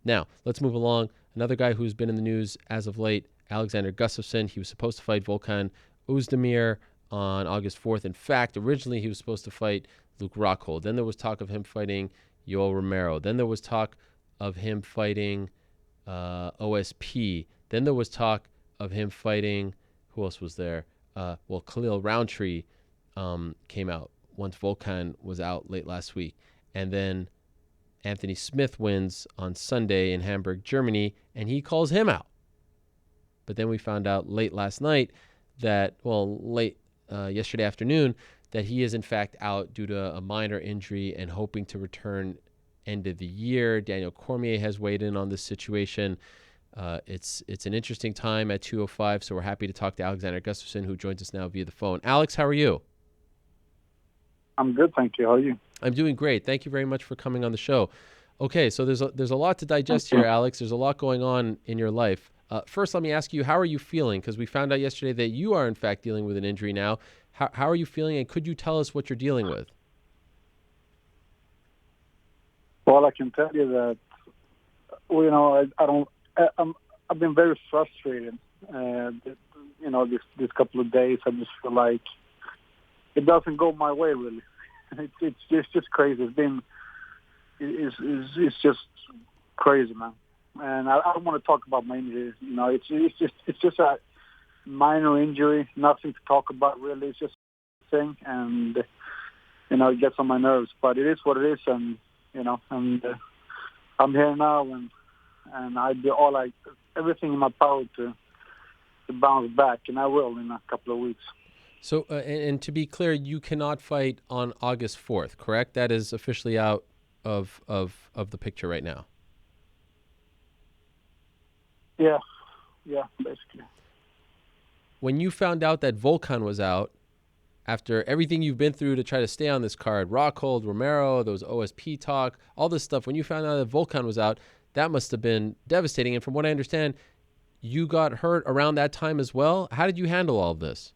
Now, let's move along. Another guy who's been in the news as of late, Alexander Gustafsson. He was supposed to fight Volkan Oezdemir on August 4th. In fact, originally he was supposed to fight Luke Rockhold. Then there was talk of him fighting Yoel Romero. Then there was talk of him fighting OSP. Then there was talk of him fighting, who else was there? Khalil Roundtree came out once Volkan was out late last week. And then Anthony Smith wins on Sunday in Hamburg, Germany, and he calls him out. But then we found out late last night that, late yesterday afternoon, that he is in fact out due to a minor injury and hoping to return end of the year. Daniel Cormier has weighed in on this situation. It's an interesting time at 2:05, so we're happy to talk to Alexander Gustafsson, who joins us now via the phone. Alex, how are you? I'm good, thank you. How are you? I'm doing great. Thank you very much for coming on the show. Okay, so there's a lot to digest here, Alex. There's a lot going on in your life. First, let me ask you, how are you feeling? Because we found out yesterday that you are, in fact, dealing with an injury now. How are you feeling, and could you tell us what you're dealing with? Well, I can tell you that, I've been very frustrated. This couple of days, I just feel like it doesn't go my way, really. It's just crazy. It's just crazy, man. And I don't want to talk about my injury. It's just a minor injury, nothing to talk about really. It's just a thing, and it gets on my nerves. But it is what it is, and I'm here now, and I do everything in my power to bounce back, and I will in a couple of weeks. So, and to be clear, you cannot fight on August 4th, correct? That is officially out of the picture right now. Yeah, basically. When you found out that Volkan was out, after everything you've been through to try to stay on this card, Rockhold, Romero, those OSP talk, all this stuff, when you found out that Volkan was out, that must have been devastating. And from what I understand, you got hurt around that time as well. How did you handle all of this?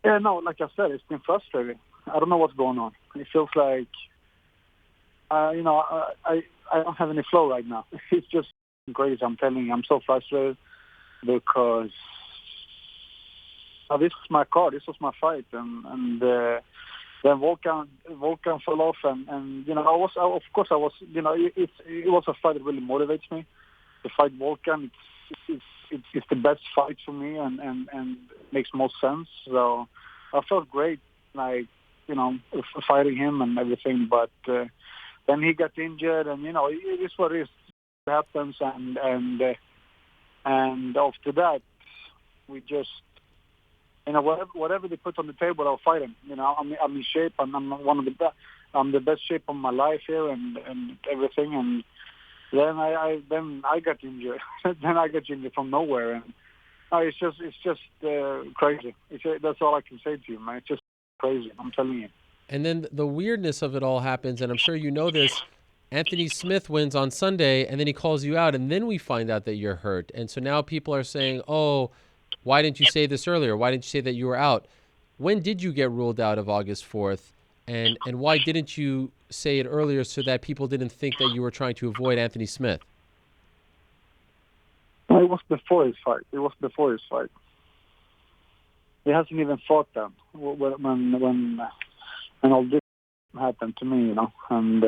Yeah, no, like I said, it's been frustrating. I don't know what's going on. It feels like, I don't have any flow right now. It's just crazy. I'm telling you, I'm so frustrated because this was my card. This was my fight, and then Volkan fell off, and it was a fight that really motivates me. To fight Volkan, it's the best fight for me, and makes most sense. So I felt great, fighting him and everything. But then he got injured, and it is what it is. It happens, and after that, we just whatever they put on the table, I'll fight him. I'm in shape, and I'm one of the best. I'm the best shape of my life here, and everything. And then I got injured. Then I got injured from nowhere, and it's just crazy. That's all I can say to you, man. It's just crazy. I'm telling you. And then the weirdness of it all happens, and I'm sure you know this. Anthony Smith wins on Sunday, and then he calls you out, and then we find out that you're hurt. And so now people are saying, "Oh, why didn't you say this earlier? Why didn't you say that you were out?" When did you get ruled out of August 4th? And why didn't you say it earlier so that people didn't think that you were trying to avoid Anthony Smith? It was before his fight. He hasn't even fought then when all this happened to me, And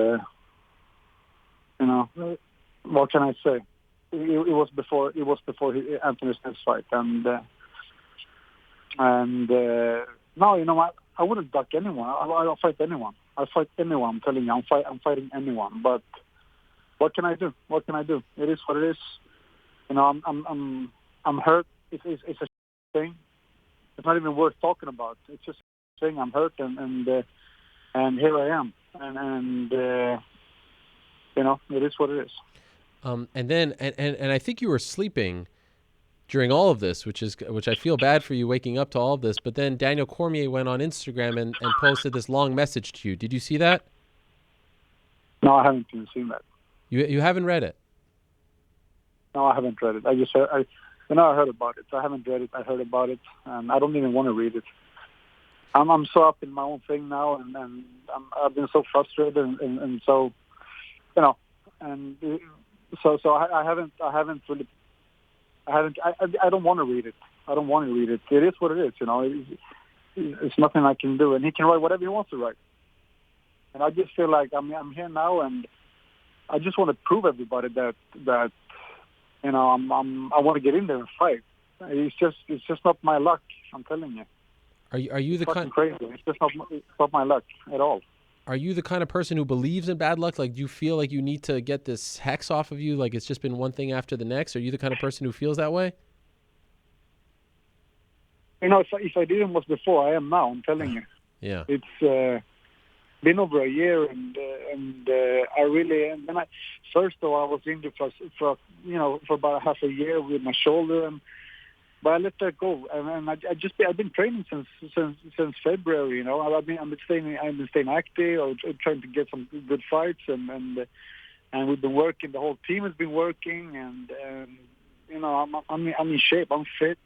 what can I say? It was before Anthony Smith's fight, and no, I wouldn't duck anyone. I don't fight anyone. I fight anyone. I'm telling you, I'm fighting anyone. But what can I do? It is what it is. I'm hurt. It's a thing. It's not even worth talking about. It's just a thing. I'm hurt, and here I am, and it is what it is. And then I think you were sleeping during all of this, which I feel bad for you waking up to all of this. But then Daniel Cormier went on Instagram and posted this long message to you. Did you see that? No, I haven't even seen that. You haven't read it? No, I haven't read it. I just heard, I heard about it. I haven't read it. I heard about it, and I don't even want to read it. I'm so up in my own thing now, and I've been so frustrated and so you know, and so I haven't really, I don't want to read it. I don't want to read it. It is what it is, you know. It's nothing I can do, and he can write whatever he wants to write. And I just feel like I'm here now, and I just want to prove everybody that you know I want to get in there and fight. It's just not my luck. I'm telling you. Are you the kind crazy? It's just not my luck at all. Are you the kind of person who believes in bad luck? Like, do you feel like you need to get this hex off of you? Like, it's just been one thing after the next? Are you the kind of person who feels that way? You know, if I didn't was before, I am now. I'm telling you. Yeah. It's been over a year, and I really. And then first though I was injured for about half a year with my shoulder, but I let that go, and I've been training since February. You know, I've been staying active, or trying to get some good fights, and we've been working. The whole team has been working, and you know, I'm in shape. I'm fit.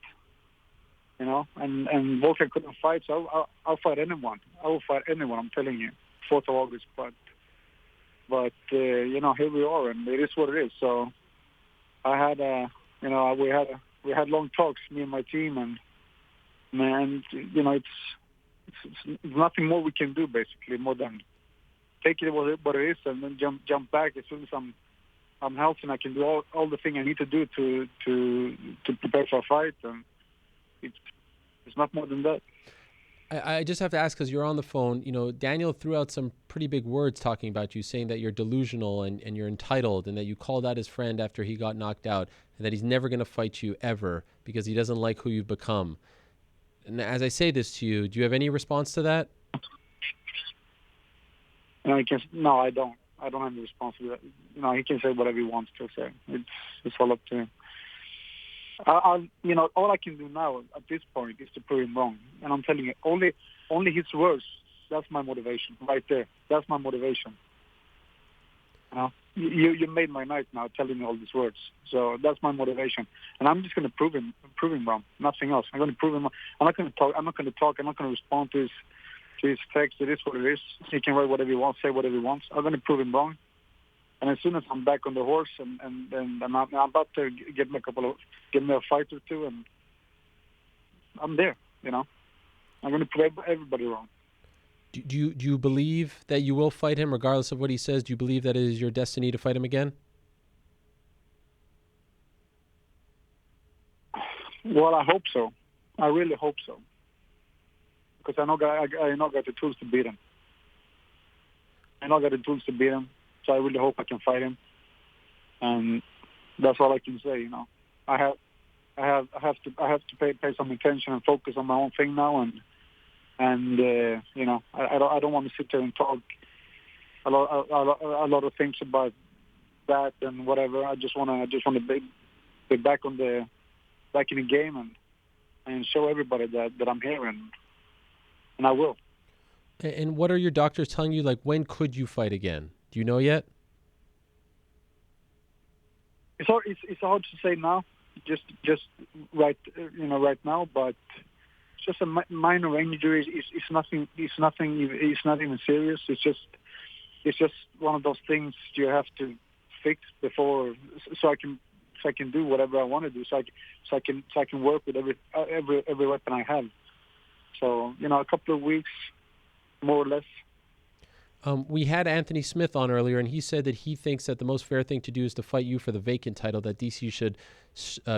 You know, and Volkan couldn't fight, so I'll fight anyone. I will fight anyone. I'm telling you, 4th of August. But you know, here we are, and it is what it is. So I had we had long talks, me and my team, and you know, it's nothing more we can do, basically, more than take it what it is, and then jump back as soon as I'm healthy and I can do all the things I need to do to prepare for a fight, and it's not more than that. I just have to ask, because you're on the phone, you know, Daniel threw out some pretty big words talking about you, saying that you're delusional and you're entitled, and that you called out his friend after he got knocked out, and that he's never going to fight you ever because he doesn't like who you've become. And as I say this to you, do you have any response to that? No, I don't. I don't have any response to that. You know, he can say whatever he wants to say. It's all up to him. You know, all I can do now at this point is to prove him wrong. And I'm telling you, only his words, that's my motivation right there. That's my motivation. You know, you made my night now telling me all these words. So that's my motivation. And I'm just going to prove him wrong. Nothing else. I'm going to prove him wrong. I'm not going to talk. I'm not going to respond to his text. It is what it is. He can write whatever he wants, say whatever he wants. I'm going to prove him wrong. And as soon as I'm back on the horse, and I'm about to get me a fight or two, and I'm there. You know, I'm going to prove everybody wrong. Do you believe that you will fight him regardless of what he says? Do you believe that it is your destiny to fight him again? Well, I hope so. I really hope so, because I know I got the tools to beat him. So I really hope I can fight him, and that's all I can say. You know, I have to pay some attention and focus on my own thing now, and you know, I don't want to sit there and talk a lot of things about that and whatever. I just want to be back in the game and show everybody that I'm here, and I will. And what are your doctors telling you? Like, when could you fight again? Do you know yet? It's hard to say now, just right now. But it's just a minor injury. It's nothing. It's not even serious. It's just one of those things you have to fix before, so I can do whatever I want to do. So I can work with every weapon I have. So, you know, a couple of weeks, more or less. We had Anthony Smith on earlier, and he said that he thinks that the most fair thing to do is to fight you for the vacant title, that DC should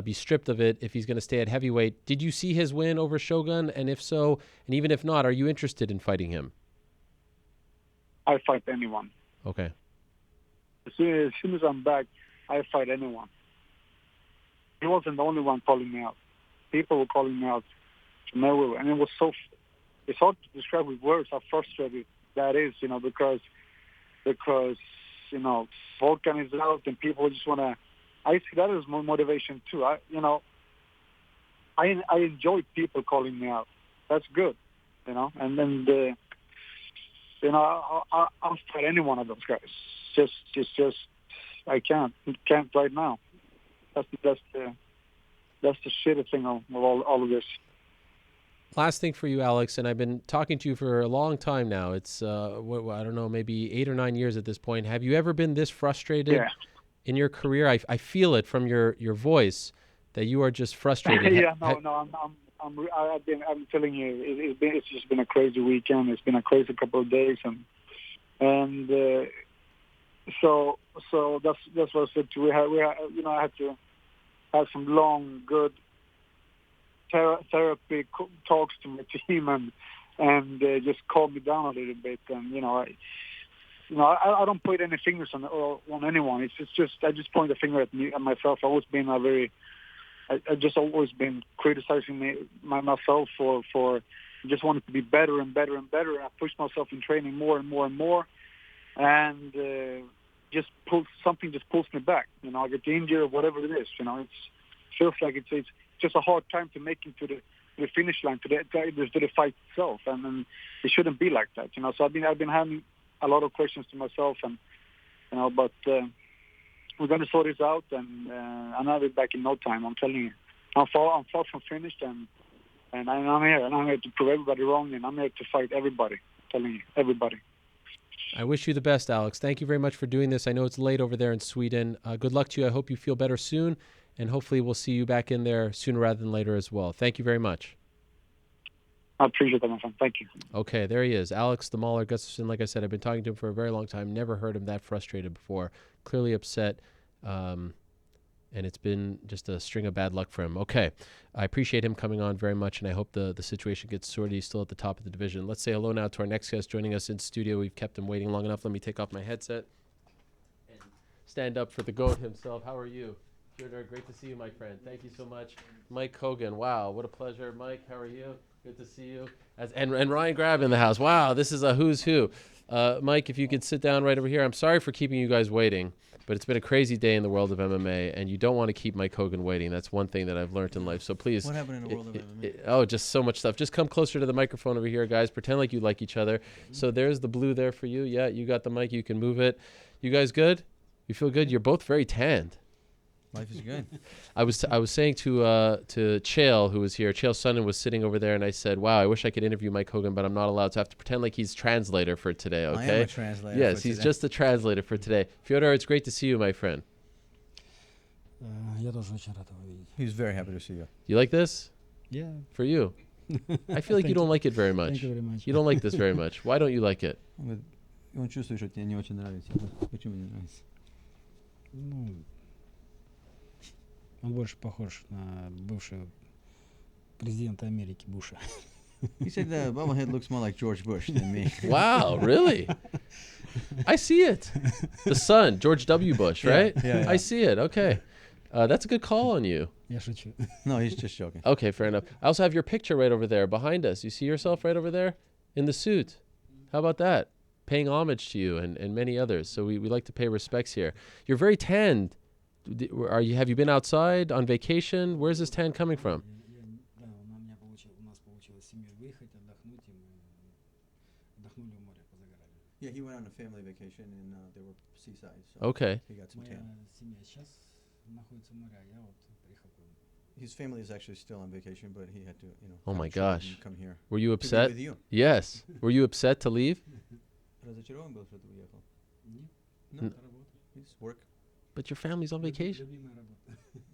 be stripped of it if he's going to stay at heavyweight. Did you see his win over Shogun? And if so, and even if not, are you interested in fighting him? I fight anyone. Okay. As soon as I'm back, I fight anyone. He wasn't the only one calling me out. People were calling me out from everywhere, and it's hard to describe with words how frustrated that is, you know, because you know, Volkan is out and people just want to. I see that as more motivation too. I enjoy people calling me out. That's good, you know. And then you know, I'll fight any one of those guys. Just I can't right now. That's the shitty thing of all of this. Last thing for you, Alex, and I've been talking to you for a long time now. It's, I don't know, maybe 8 or 9 years at this point. Have you ever been this frustrated Yeah. in your career? I feel it from your voice that you are just frustrated. Yeah. No. I'm telling you, it's just been a crazy weekend. It's been a crazy couple of days, and so that's what I said to you. I had to have some long, good therapy talks to my team and just calm me down a little bit. And I don't point any fingers on anyone. It's just I just point the finger at myself. I just always been criticizing myself for just wanting to be better and better and better. I push myself in training more and more and more, and something just pulls me back. I get injured or whatever it is. It feels like it's just a hard time to make it to the finish line, to the fight itself, and it shouldn't be like that. So I've been having a lot of questions to myself, and but we're going to sort this out, and I'll be back in no time. I'm telling you, I'm far from finished, and I'm here to prove everybody wrong, and I'm here to fight everybody. I'm telling you, everybody. I wish you the best, Alex. Thank you very much for doing this. I know it's late over there in Sweden. Good luck to you. I hope you feel better soon, and hopefully we'll see you back in there sooner rather than later as well. Thank you very much. I appreciate that, my friend. Thank you. Okay, there he is. Alex the Mauler Gustafsson. Like I said, I've been talking to him for a very long time. Never heard him that frustrated before. Clearly upset, and it's been just a string of bad luck for him. Okay, I appreciate him coming on very much, and I hope the situation gets sorted. He's still at the top of the division. Let's say hello now to our next guest joining us in studio. We've kept him waiting long enough. Let me take off my headset and stand up for the GOAT himself. How are you? Fedor, great to see you, my friend. Thank you so much. Mike Hogan, wow, what a pleasure. Mike, how are you? Good to see you. And Ryan Grab in the house. Wow, this is a who's who. Mike, if you could sit down right over here. I'm sorry for keeping you guys waiting, but it's been a crazy day in the world of MMA, and you don't want to keep Mike Hogan waiting. That's one thing that I've learned in life. So please. What happened in the world of MMA? Just so much stuff. Just come closer to the microphone over here, guys. Pretend like you like each other. Mm-hmm. So there's the blue there for you. Yeah, you got the mic. You can move it. You guys good? You feel good? You're both very tanned. Life is good. I was saying to Chael, who was here, Chael Sonnen was sitting over there, and I said, wow, I wish I could interview Mike Hogan, but I'm not allowed, so I have to pretend like he's translator for today, okay? I am a translator. Yes, he's just a translator for today. Fyodor, it's great to see you, my friend. He's very happy to see you. You like this? Yeah. For you? I feel like you don't like it very much. Thank you very much. You don't like this very much. Why don't you like it? Он чувствует, что тебе не очень нравится. Почему не нравится? Он больше похож на бывшего президента Америки Буша. He said that Bobblehead looks more like George Bush than me. Wow, really? I see it. The son, George W. Bush, right? Yeah. I see it. Okay. That's a good call on you. Я шучу. No, he's just joking. Okay, fair enough. I also have your picture right over there behind us. You see yourself right over there in the suit. How about that? Paying homage to you and many others. So we like to pay respects here. You're very tanned. Have you been outside on vacation? Where's this tan coming from? Yeah, he went on a family vacation and they were seaside. So Okay. he got some tan. His family is actually still on vacation, but he had to, Oh my gosh. come here. Were you To upset? be with you. Yes. Were you upset to leave? Разочарован был, что ты уехал? No. His work. But your family's on vacation.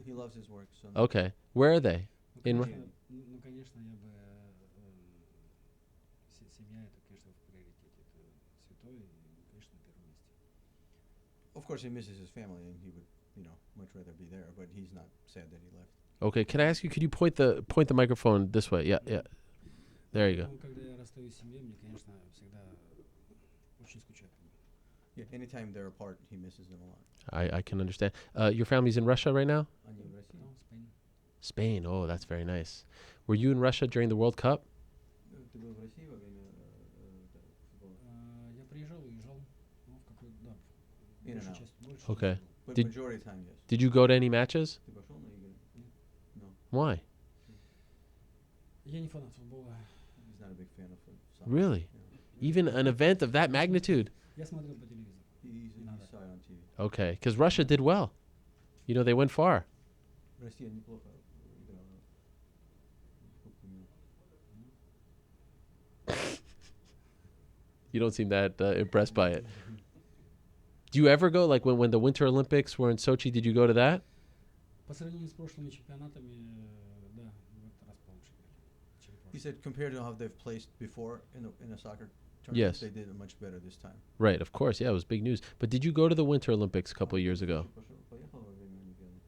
He loves his work. So Okay. Where are they? In Ну, конечно, я бы семья это, конечно, в приоритете. Это святое и, конечно, на первом месте. Of course, he misses his family, and he would, much rather be there. But he's not sad that he left. Okay. Can I ask you? Could you point the microphone this way? Yeah. There you go. Когда я расстаюсь с семьей, мне, конечно, всегда очень скучаю. Yeah, anytime they're apart, he misses them a lot. I can understand. Your family's in Russia right now? No, Spain. Spain. Oh, that's very nice. Were you in Russia during the World Cup? Ты был в России во время футбола? Я приезжал, уезжал. Ну, в какой, да. In and Большую out. часть, большую Okay. часть. But Did- majority of time, yes. Did you go to any matches? Ты пошел на игры? No. Why? Я не фанат футбола. He's not a big fan of soccer. Really? Yeah. Even an event of that magnitude? Я смотрел по телевизору. He saw it on TV. Okay. Because Russia did well. They went far. Россия неплохо играла. Сколько у него? You don't seem that impressed by it. Do you ever go, like when the Winter Olympics were in Sochi, did you go to that? По сравнению с прошлыми чемпионатами, да, в этот раз получше были, чем He прошлый. said compared to how they've placed before in a soccer tournament, Yes. they did it much better this time. Right, of course. Yeah, it was big news. But did you go to the Winter Olympics a couple of years ago? Поехал во время Олимпиады?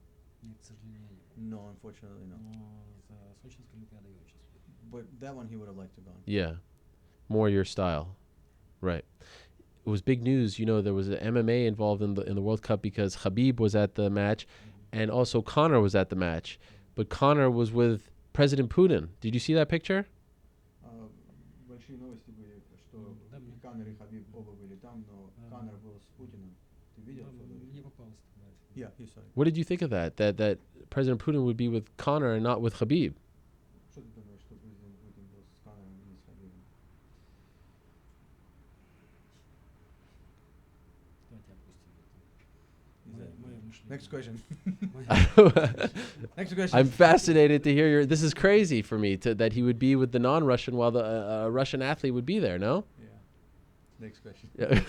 Нет, к сожалению, нет. No, unfortunately, no. Но за Сочинской Олимпиадой я очень следил. But that one he would have liked to go. Yeah, more your style. Right. It was big news. You know, there was an MMA involved in the World Cup because Khabib was at the match, and also Conor was at the match. But Conor was with President Putin. Did you see that picture? Большие новости были, что Да, мне- Конор и Хабиб оба были там, но Ага. Конор был с Путиным. Ты видел? Да, фото? мне попалось тогда. Yeah, he saw it. What did you think of that? That President Putin would be with Conor and not with Khabib? Что ты думаешь, что президент Путин был с Конором и с Хабибом? Давайте опустим это. Is that- Моё мышление. Next question. Моё- Next question. I'm fascinated to hear this is crazy for me that he would be with the non-Russian while the Russian athlete would be there. No. Yeah. Next question. Yeah.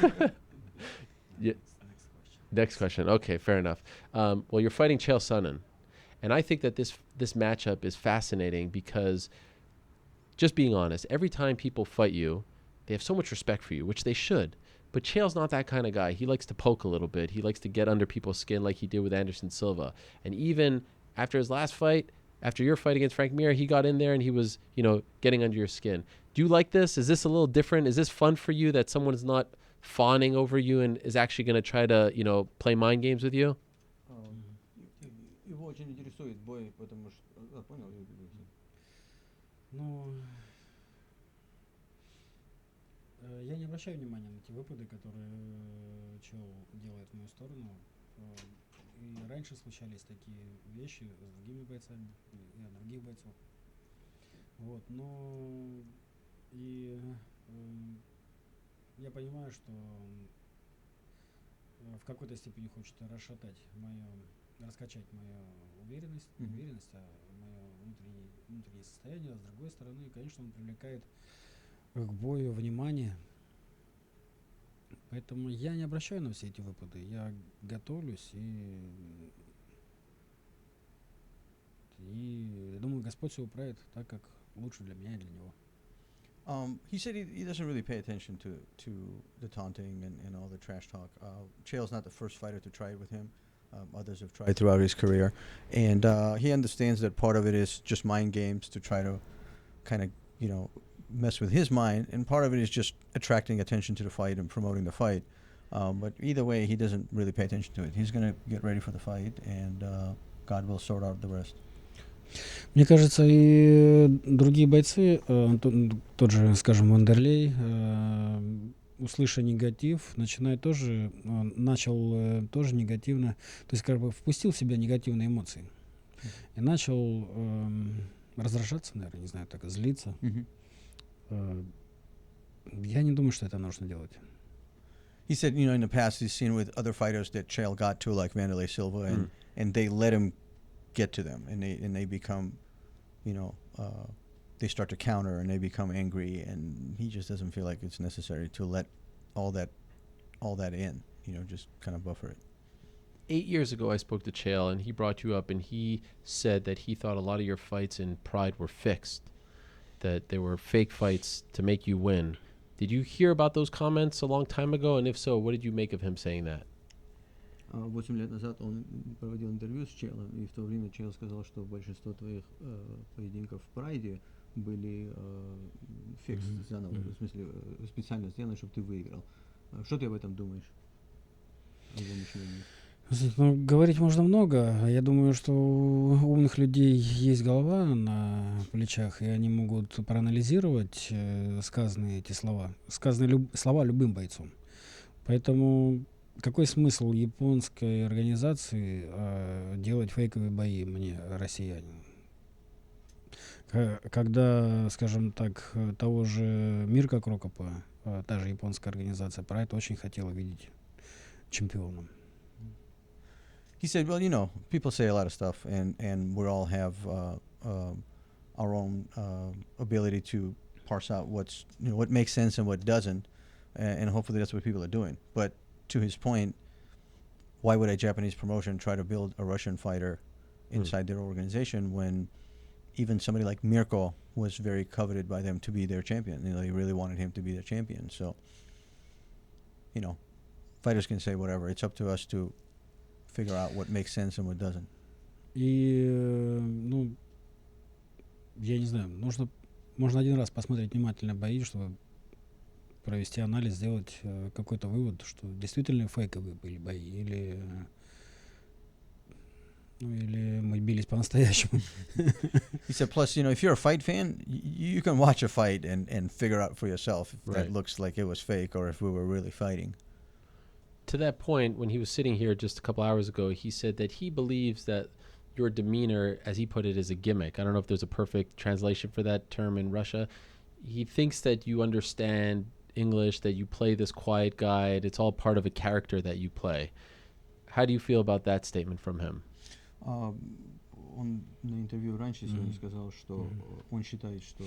Yeah. Next question. Next question. Okay, fair enough. Well, you're fighting Chael Sonnen, and I think that this matchup is fascinating because, just being honest, every time people fight you, they have so much respect for you, which they should. But Chael's not that kind of guy. He likes to poke a little bit. He likes to get under people's skin like he did with Anderson Silva. And even after his last fight, after your fight against Frank Mir, he got in there and he was, getting under your skin. Do you like this? Is this a little different? Is this fun for you that someone is not fawning over you and is actually going to try to, play mind games with you? Его очень интересует бой, потому что... Понял? Ну, я не обращаю внимания на те выпады, которые Чел делает в мою сторону. И раньше случались такие вещи с другими бойцами и от других бойцов. Вот, но и я понимаю, что в какой-то степени хочет раскачать мою уверенность, не уверенность, а мое внутреннее состояние. А с другой стороны, конечно, он привлекает к бою внимание. Поэтому я не обращаю на все эти выпады. Я готовлюсь и думаю, Господь все управит так, как лучше для меня и для него. He said he doesn't really pay attention to the taunting and all the trash talk. Chael's not the first fighter to try it with him. Others have tried throughout his career. And he understands that part of it is just mind games to try to kind of, mess with his mind. And part of it is just attracting attention to the fight and promoting the fight. But either way, he doesn't really pay attention to it. He's going to get ready for the fight, and God will sort out the rest. Мне кажется, и другие бойцы, тот же, скажем, Вандерлей, услыша негатив, начал тоже негативно, то есть как бы впустил в себя негативные эмоции и начал раздражаться, наверное, не знаю, так злиться. Я не думаю, что это нужно делать. He said, in the past he's seen with other fighters that Chael got to, like Vanderlei Silva, and they let him get to them, and they become, they start to counter and they become angry, and he just doesn't feel like it's necessary to let all that in, just kind of buffer it. 8 years ago, I spoke to Chael, and he brought you up, and he said that he thought a lot of your fights in Pride were fixed, that they were fake fights to make you win. Did you hear about those comments a long time ago? And if so, what did you make of him saying that? 8 лет назад он проводил интервью с Челом, и в то время Чел сказал, что большинство твоих поединков в Прайде были фикс заново, в смысле специально сделаны, чтобы ты выиграл. Что ты об этом думаешь? О его мышлении? Говорить можно много. Я думаю, что у умных людей есть голова на плечах, и они могут проанализировать сказанные эти слова. Сказанные слова любым бойцом. Поэтому какой смысл японской организации делать фейковые бои мне, россиянин? Когда, скажем так, того же Мирка Крокопа, та же японская организация, про это очень хотела видеть чемпионом. He said, well, people say a lot of stuff, and we all have our own ability to parse out what makes sense and what doesn't. and hopefully that's what people are doing. But to his point, why would a Japanese promotion try to build a Russian fighter inside their organization when even somebody like Mirko was very coveted by them to be their champion? They really wanted him to be their champion. So, fighters can say whatever. It's up to us to figure out what makes sense and what doesn't. И, я не знаю, можно один раз посмотреть внимательно бои, чтобы провести анализ, сделать какой-то вывод, что действительно фейковые были бои, или мы бились по-настоящему. He said, plus, if you're a fight fan, you can watch a fight and figure out for yourself if that looks like it was fake or if we were really fighting. To that point, when he was sitting here just a couple hours ago, he said that he believes that your demeanor, as he put it, is a gimmick. I don't know if there's a perfect translation for that term in Russia. He thinks that you understand English, that you play this quiet guy. It's all part of a character that you play. How do you feel about that statement from him? Он на интервью раньше сегодня сказал, что он считает, что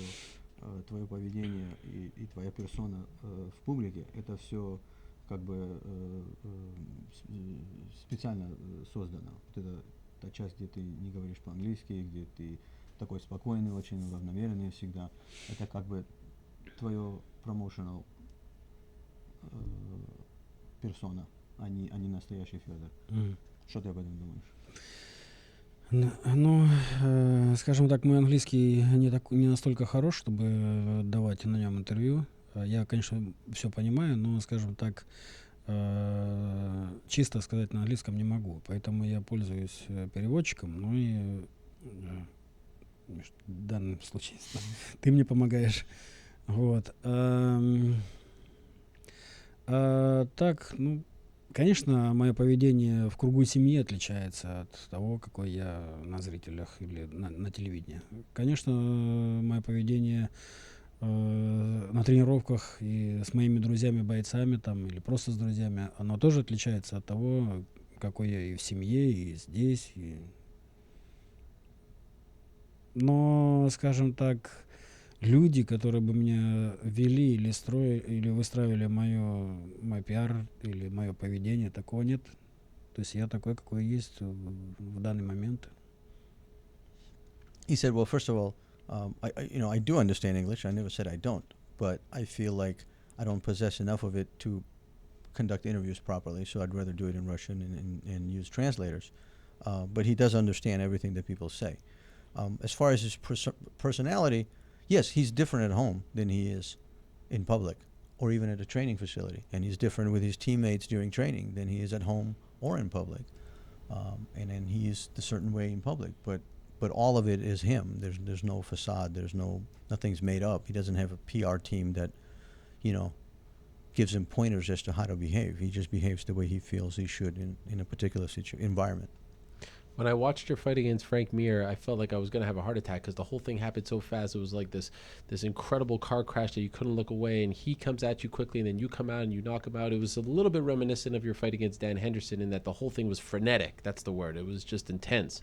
твое поведение и твоя персона в публике — это все как бы специально создано. Вот это та часть, где ты не говоришь по-английски, где ты такой спокойный, очень равномерный всегда. Это как бы твое promotional персона, а не настоящий Федор. Что ты об этом думаешь? Скажем так, мой английский не настолько хорош, чтобы давать на нем интервью. Я, конечно, все понимаю, но, скажем так, чисто сказать на английском не могу. Поэтому я пользуюсь переводчиком, и в данном случае ты мне помогаешь. Вот. Так, конечно, мое поведение в кругу семьи отличается от того, какой я на зрителях или на телевидении. Конечно, мое поведение на тренировках и с моими друзьями-бойцами или просто с друзьями, оно тоже отличается от того, какой я и в семье, и здесь. Но, скажем так, люди, которые бы меня вели или выстраивали мой пиар или мое поведение, такого нет. То есть я такой, какой есть в данный момент. He said, well, first of all, I do understand English. I never said I don't, but I feel like I don't possess enough of it to conduct interviews properly, so I'd rather do it in Russian and use translators. But he does understand everything that people say. As far as his personality, yes, he's different at home than he is in public or even at a training facility. And he's different with his teammates during training than he is at home or in public. And then he is a certain way in public. But all of it is him. There's no facade. Nothing's made up. He doesn't have a PR team that, gives him pointers as to how to behave. He just behaves the way he feels he should in a particular environment. When I watched your fight against Frank Mir, I felt like I was going to have a heart attack because the whole thing happened so fast. It was like this incredible car crash that you couldn't look away, and he comes at you quickly, and then you come out and you knock him out. It was a little bit reminiscent of your fight against Dan Henderson in that the whole thing was frenetic. That's the word. It was just intense.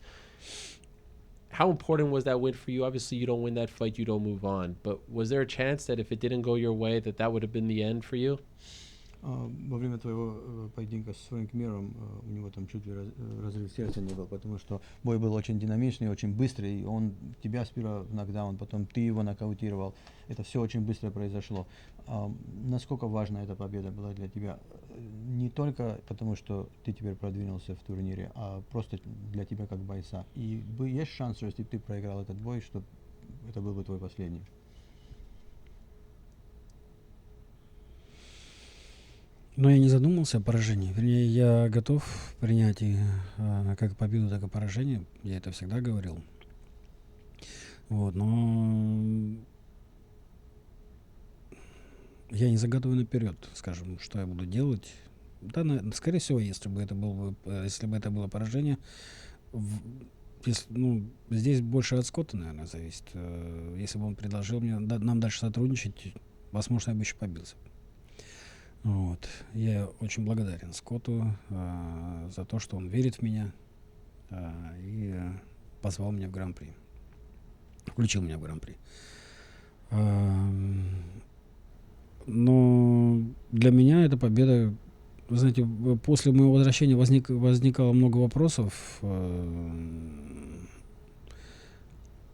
How important was that win for you? Obviously, you don't win that fight, you don't move on. But was there a chance that if it didn't go your way, that would have been the end for you? Во время твоего поединка с Фрэнк Миром у него там чуть ли разрыв сердца не был, потому что бой был очень динамичный, очень быстрый. Он тебя сперва в нокдаун, потом ты его нокаутировал. Это все очень быстро произошло. Насколько важна эта победа была для тебя? Не только потому, что ты теперь продвинулся в турнире, а просто для тебя как бойца. И есть шанс, что если ты проиграл этот бой, что это был бы твой последний? Но я не задумался о поражении. Вернее, я готов принять как победу, так и поражение. Я это всегда говорил. Вот, но я не загадываю наперед, скажем, что я буду делать. Да, скорее всего, если бы это было поражение, здесь больше от Скотта, наверное, зависит. Если бы он предложил нам дальше сотрудничать, возможно, я бы еще побился. Вот. Я очень благодарен Скотту за то, что он верит в меня и позвал меня в Гран-при. Включил меня в Гран-при. Но для меня эта победа, вы знаете, после моего возвращения возникало много вопросов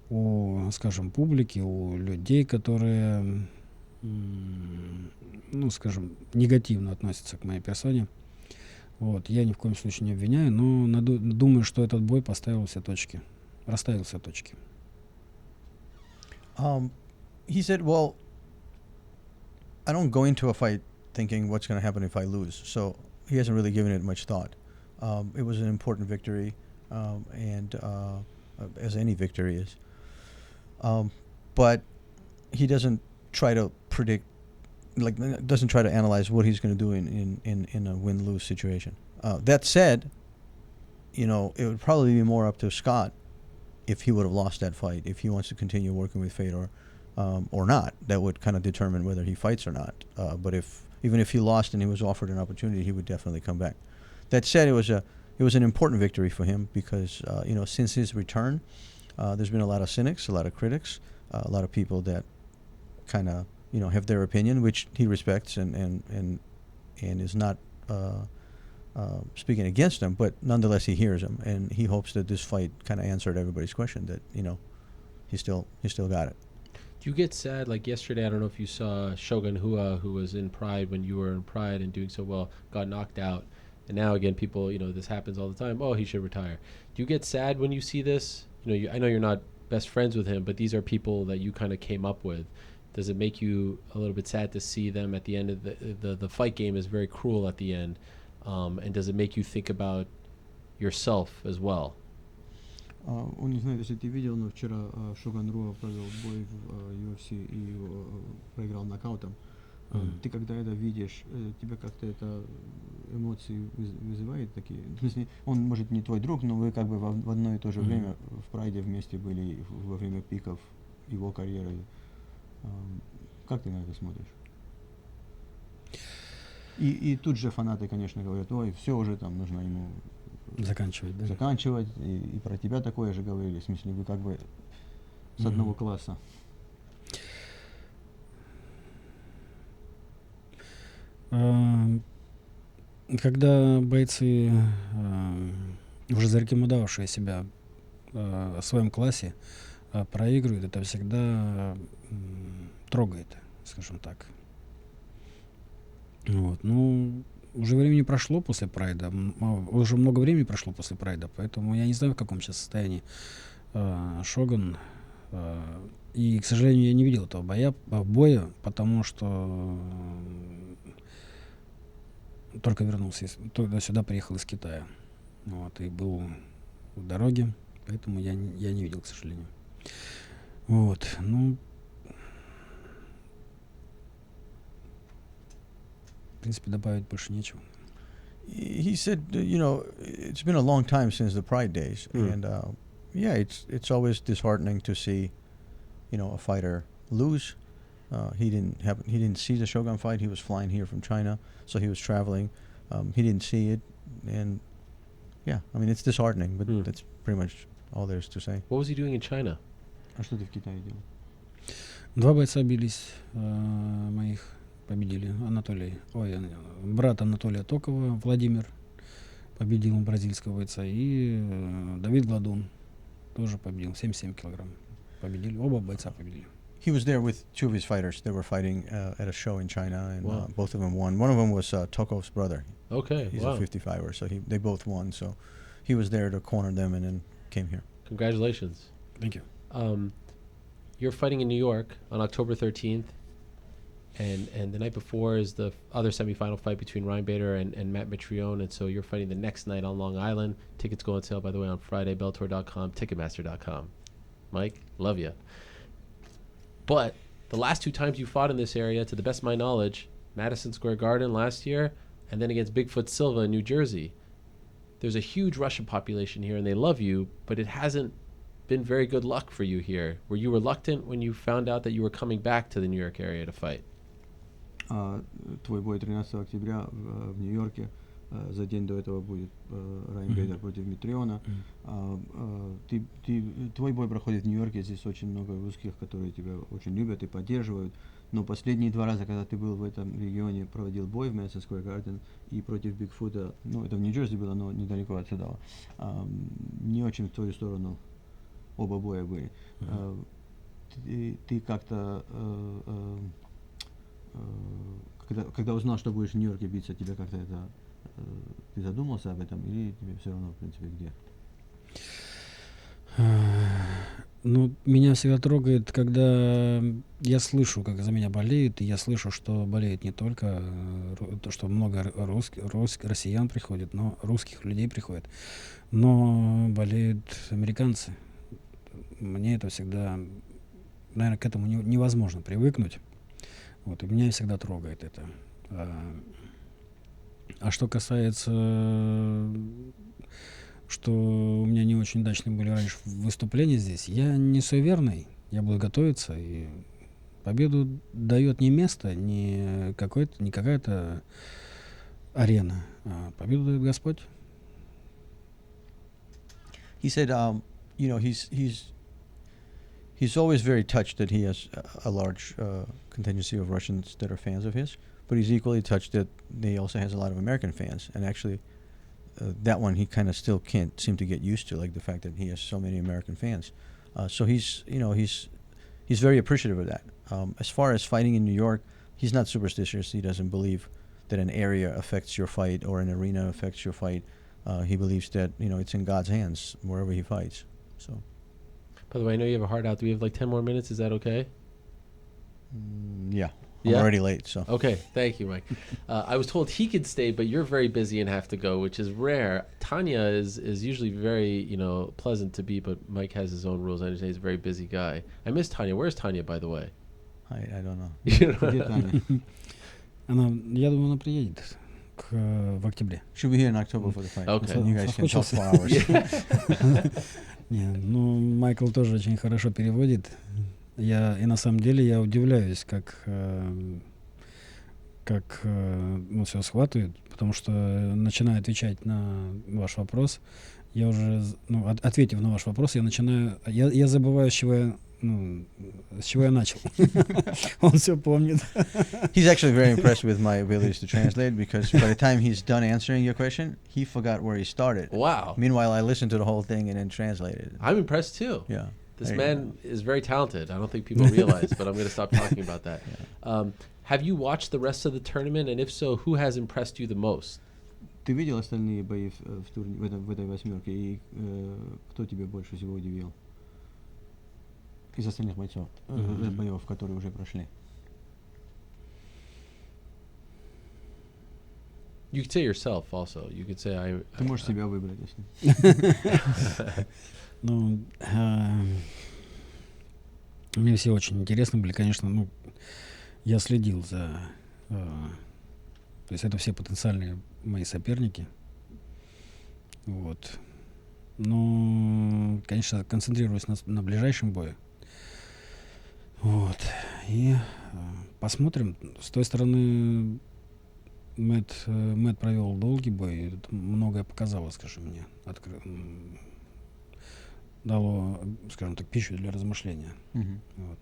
у, скажем, публики, у людей, которые, ну, скажем, негативно относятся к моей персоне. Вот. Я ни в коем случае не обвиняю, но думаю, что этот бой расставил все точки. He said, well, I don't go into a fight thinking what's going to happen if I lose. So he hasn't really given it much thought. It was an important victory, and as any victory is. But he doesn't try to predict, doesn't try to analyze what he's going to do in a win-lose situation. That said, it would probably be more up to Scott if he would have lost that fight, if he wants to continue working with Fedor or not. That would kind of determine whether he fights or not. But even if he lost and he was offered an opportunity, he would definitely come back. That said, it was an important victory for him because since his return, there's been a lot of cynics, a lot of critics, a lot of people that kind of have their opinion, which he respects and is not speaking against them, but nonetheless he hears them, and he hopes that this fight kind of answered everybody's question that he still got it. Do you get sad, like yesterday, I don't know if you saw Shogun Hua, who was in Pride when you were in Pride and doing so well, got knocked out, and now again people, this happens all the time, oh, he should retire. Do you get sad when you see this? I know you're not best friends with him, but these are people that you kind of came up with. Does it make you a little bit sad to see them at the end of the fight game is very cruel at the end, and does it make you think about yourself as well? Он не знает, если ты видел, но вчера Шоган Руа провел бой в UFC и проиграл нокаутом. Ты когда это видишь, тебя как-то это эмоции вызывает такие? В смысле, он может не твой друг, но вы как бы в одно и то же время в Прайде вместе были во время пиков его карьеры. Как ты на это смотришь? И тут же фанаты, конечно, говорят, ой, все уже там нужно ему заканчивать, да? Заканчивать, и про тебя такое же говорили, в смысле, вы как бы с одного класса. Когда бойцы, уже зарекомендовавшие себя в своем классе, проигрывают, это всегда трогает, скажем так. Вот. Ну, уже времени прошло после Прайда, уже много времени прошло после Прайда, поэтому я не знаю, в каком сейчас состоянии Шоган. И, к сожалению, я не видел этого боя, потому что только вернулся, сюда приехал из Китая. Вот, и был в дороге, поэтому я не видел, к сожалению. Вот, ну, в принципе, добавить больше нечего. He said, it's been a long time since the Pride days, and it's always disheartening to see, a fighter lose. He didn't see the Shogun fight. He was flying here from China, so he was traveling. He didn't see it, and it's disheartening. But that's pretty much all there is to say. What was he doing in China? А что ты в Китае делал? Два бойца бились моих, победили. Брат Анатолия Токова, Владимир, победил бразильского бойца, и Давид Гладун тоже победил, 77 килограмм. Победили, оба бойца победили. He was there with two of his fighters. They were fighting at a show in China, and both of them won. One of them was Tokov's brother. Okay, he's a 55er, so they both won. So he was there to corner them, and then came here. Congratulations. Thank you. You're fighting in New York on October 13th, and the night before is the other semifinal fight between Ryan Bader and Matt Mitrione, and so you're fighting the next night on Long Island. Tickets go on sale, by the way, on Friday, Bellator.com, Ticketmaster.com. Mike, love you. But the last two times you fought in this area, to the best of my knowledge, Madison Square Garden last year, and then against Bigfoot Silva in New Jersey. There's a huge Russian population here, and they love you, but it hasn't been very good luck for you here. Were you reluctant when you found out that you were coming back to the New York area to fight? Твой бой 13 октября в Нью-Йорке. За день до этого будет Райан Бейдер против Митриона. Твой бой проходит в Нью-Йорке. Здесь очень много русских, которые тебя очень любят и поддерживают. Но последние 2 раза, когда ты был в этом регионе, проводил бой в Madison Square Garden и против Бигфута, ну, это в Нью-Джерси было, но недалеко отсюда, не очень в твою сторону оба боя были. Ты как-то, когда узнал, что будешь в Нью-Йорке биться, тебе как-то это, ты задумался об этом, или тебе все равно, в принципе, где? Ну, меня всегда трогает, когда я слышу, как за меня болеют, и я слышу, что болеет не только, то, что много россиян приходит, но русских людей приходит, но болеют американцы. Мне это всегда, наверное, к этому невозможно привыкнуть. Вот, и меня всегда трогает это. А что касается, что у меня не очень удачные были раньше выступления здесь, я не суеверный, я буду готовиться, и победу дает не место, не какая-то арена, а победу дает Господь. He said, you know, he's always very touched that he has a large contingency of Russians that are fans of his, but he's equally touched that he also has a lot of American fans, and actually that one he kind of still can't seem to get used to, like the fact that he has so many American fans. So he's very appreciative of that. As far as fighting in New York, he's not superstitious. He doesn't believe that an area affects your fight or an arena affects your fight. He believes that, you know, it's in God's hands wherever he fights. So. By the way, I know you have a hard out. Do we have like 10 more minutes? Is that okay? Yeah. I'm already late, so. Okay, thank you, Mike. I was told he could stay, but you're very busy and have to go, which is rare. Tanya is usually very, pleasant to be, but Mike has his own rules. I understand he's a very busy guy. I miss Tanya. Where's Tanya, by the way? I don't know. Где Таня? Я думаю, она приедет в октябре. She'll be here in October for the fight. Okay. You guys can talk for hours. Ну, Майкл тоже очень хорошо переводит. И на самом деле я удивляюсь, как все схватывает, потому что начинаю отвечать на ваш вопрос. Я уже, ответив на ваш вопрос, я забываю, с чего я начал. Он все помнит. He's actually very impressed with my abilities to translate, because by the time he's done answering your question, he forgot where he started. Wow. Meanwhile, I listened to the whole thing and then translated it. I'm impressed too. Yeah. This man is very talented. I don't think people realize, but I'm going to stop talking about that. Yeah. Have you watched the rest of the tournament, and if so, who has impressed you the most? Ты видел остальные бои в этой восьмерке, и кто тебя больше всего удивил? Из остальных бойцов, боев, которые уже прошли. You could say yourself also. You could say I. Ты можешь себя выбрать, если. Мне все очень интересны были, конечно, я следил за... То есть это все потенциальные мои соперники. Вот. Но, конечно, концентрируюсь на ближайшем бое. Вот. И посмотрим. С той стороны Мэтт провел долгий бой. Многое показало, скажем мне. Дало, скажем так, пищу для размышления. Вот.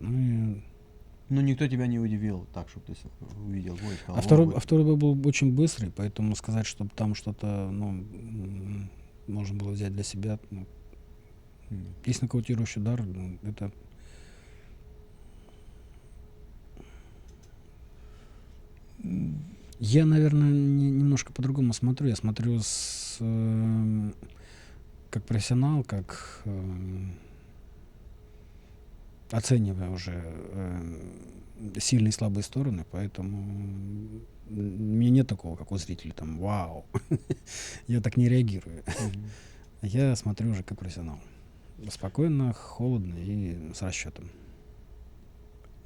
Но никто тебя не удивил так, чтобы ты увидел бой. Второй бой был очень быстрый, поэтому сказать, чтобы там что-то можно было взять для себя. Есть нокаутирующий удар, это... Я, наверное, немножко по-другому смотрю. Я смотрю как профессионал, как оценивая уже сильные и слабые стороны, поэтому у меня нет такого, как у зрителей, там, вау. Я так не реагирую. Я смотрю уже как профессионал. Спокойно, холодно и с расчетом.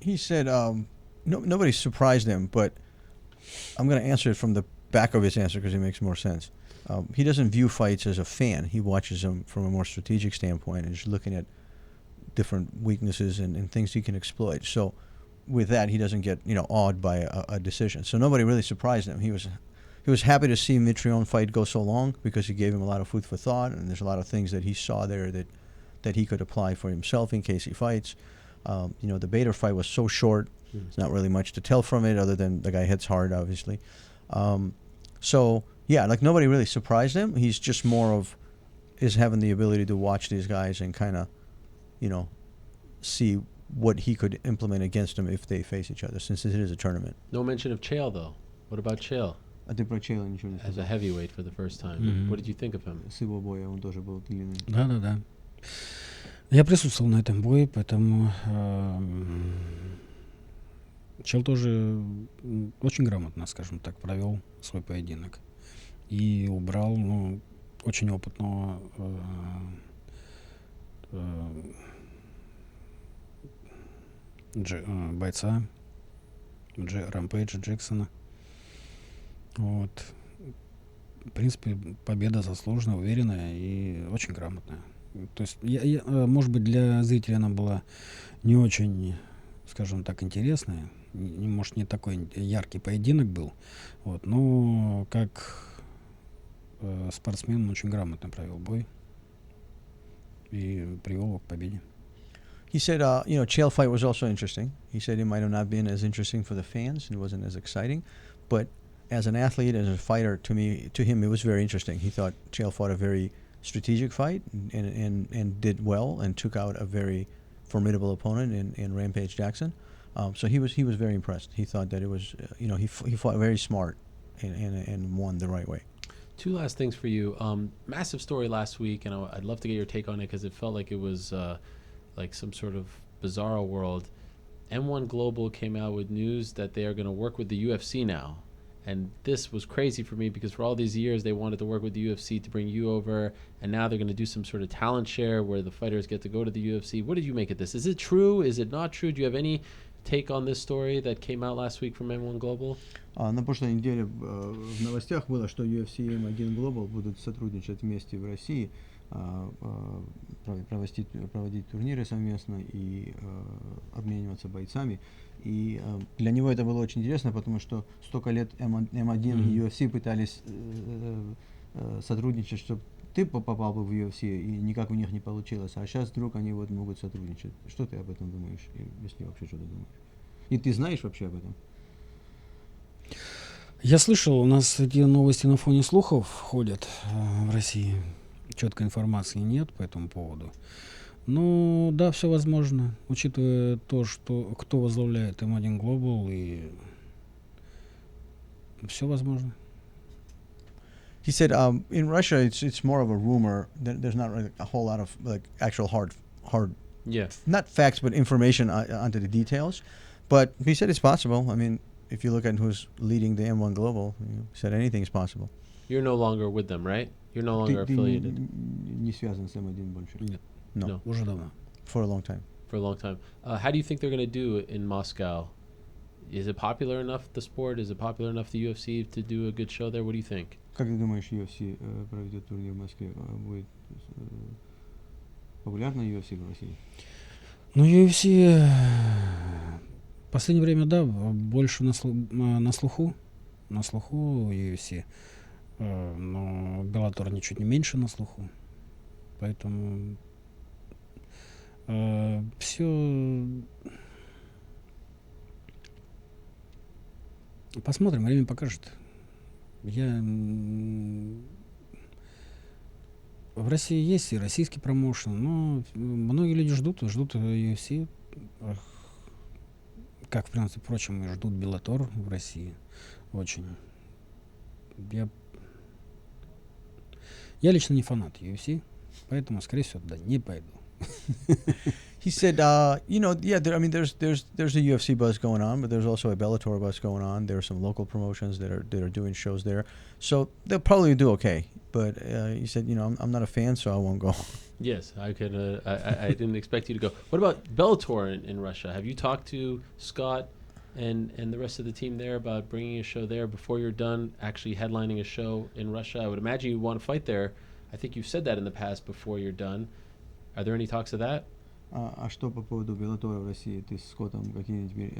He said, nobody surprised him, but I'm going to answer it from the back of his answer because it makes more sense. He doesn't view fights as a fan. He watches them from a more strategic standpoint and is looking at different weaknesses and things he can exploit. So with that, he doesn't get awed by a decision. So nobody really surprised him. He was happy to see Mitrione fight go so long because he gave him a lot of food for thought, and there's a lot of things that he saw there that he could apply for himself in case he fights. The Bader fight was so short. There's not really much to tell from it other than the guy hits hard, obviously. Nobody really surprised him. He's just more of is having the ability to watch these guys and kind of, see what he could implement against them if they face each other, since it is a tournament. No mention of Chael, though. What about Chael? А ты про Чейла ничего не As сказал. a heavyweight for the first time. What did you think of him? С его боя он тоже был длинный. Да. Я присутствовал на этом бое, поэтому Чел тоже очень грамотно, скажем так, провел свой поединок. И убрал, очень опытного бойца Рампейджа Джексона. Вот. В принципе, победа заслуженная, уверенная и очень грамотная. То есть, может быть, для зрителя она была не очень, скажем так, интересная. Может, не такой яркий поединок был. Вот. Но как спортсмен он очень грамотно провел бой и привел его к победе. He said, Chael fight was also interesting. He said it might have not been as interesting for the fans and it wasn't as exciting, but as an athlete, as a fighter, to him, it was very interesting. He thought Chael fought a very strategic fight and did well and took out a very formidable opponent in Rampage Jackson. So he was very impressed. He thought that it was, he fought very smart and won the right way. Two last things for you. Massive story last week, and I'd love to get your take on it because it felt like it was like some sort of bizarro world. M1 Global came out with news that they are going to work with the UFC now. And this was crazy for me because for all these years they wanted to work with the UFC to bring you over, and now they're going to do some sort of talent share where the fighters get to go to the UFC. What did you make of this? Is it true? Is it not true? Do you have any take on this story that came out last week from M1 Global? На прошлой неделе в новостях было, что UFC и M1 Global будут сотрудничать вместе в России, проводить турниры совместно и обмениваться бойцами. И для него это было очень интересно, потому что столько лет M1 и UFC пытались сотрудничать, чтобы ты попал бы в UFC, и никак у них не получилось. А сейчас вдруг они могут сотрудничать. Что ты об этом думаешь, если вообще что-то думаешь? И ты знаешь вообще об этом? Я слышал, у нас эти новости на фоне слухов ходят в России. Четкой информации нет по этому поводу. Ну, да, все возможно, учитывая то, что кто возглавляет M1 Global, и все возможно. He said, in Russia, it's more of a rumor. There's not really a whole lot of actual hard, not facts, but information onto the details. But he said it's possible. I mean, if you look at who's leading the M1 Global, he said anything is possible. You're no longer with them, right? You're no longer affiliated. Не связан с M1 больше. Нет. No. Уже давно. For a long time. For a long time. How do you think they're going to do in Moscow? Is it popular enough, the sport? Is it popular enough, the UFC, to do a good show there? What do you think? Как ты думаешь, UFC проведет турнир в Москве? Будет популярна UFC в России? Ну, UFC в последнее время, да, больше на слуху UFC. Но Bellator ничуть не меньше на слуху. Поэтому все... Посмотрим, время покажет. В России есть и российский промоушен, но многие люди ждут UFC. Как, в принципе, впрочем, и ждут Bellator в России. Очень. Я лично не фанат UFC, поэтому, скорее всего, да, не пойду. He said, there's a UFC buzz going on, but there's also a Bellator buzz going on. There are some local promotions that are doing shows there, so they'll probably do okay. But he said, I'm not a fan, so I won't go. Yes, I could. I didn't expect you to go. What about Bellator in Russia? Have you talked to Scott and the rest of the team there about bringing a show there before you're done actually headlining a show in Russia? I would imagine you want to fight there. I think you've said that in the past before you're done. Are there any talks of that? А что по поводу Bellator в России? Ты с Скоттом какие-нибудь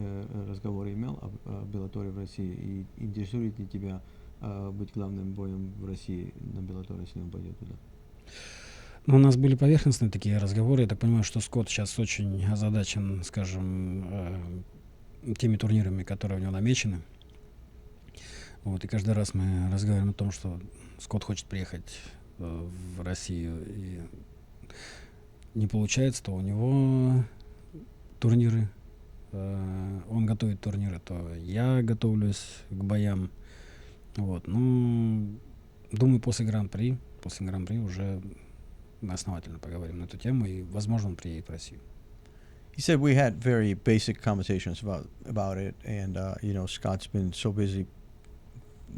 разговоры имел о Bellator в России? И интересует ли тебя быть главным боем в России на Bellator, если он пойдет туда? Ну, у нас были поверхностные такие разговоры. Я так понимаю, что Скотт сейчас очень озадачен, скажем, теми турнирами, которые у него намечены. Вот, и каждый раз мы разговариваем о том, что Скотт хочет приехать в Россию, и не получается, то у него турниры, он готовит турниры, то я готовлюсь к боям. Вот, ну, думаю, после Гран-при уже мы основательно поговорим на эту тему, и, возможно, он приедет в Россию. He said we had very basic conversations about it, and Scott's been so busy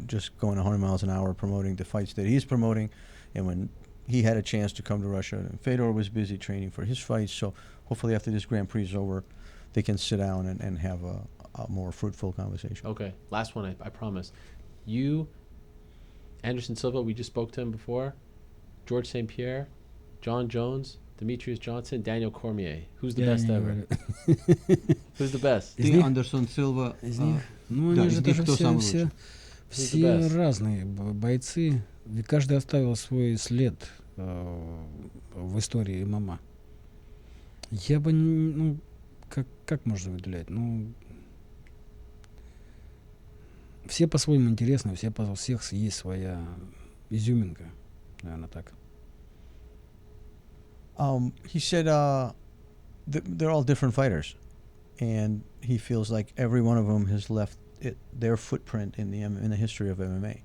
just going 100 miles an hour promoting the fights that he's promoting, and when he had a chance to come to Russia, and Fedor was busy training for his fights, so hopefully after this Grand Prix is over, they can sit down and have a more fruitful conversation. Okay, last one, I promise. You, Anderson Silva, we just spoke to him before, George St. Pierre, John Jones, Demetrius Johnson, Daniel Cormier. Who's the best ever? Who's the best? Ты, Андерсон Силва. Из них? Ну, они же тоже все разные бойцы. Каждый оставил свой след в истории ММА. Я бы, ну, как можно выделять? Ну, все по-своему интересны, у всех есть своя изюминка, наверное, так. He said they're all different fighters, and he feels like every one of them has left their footprint in the history of MMA.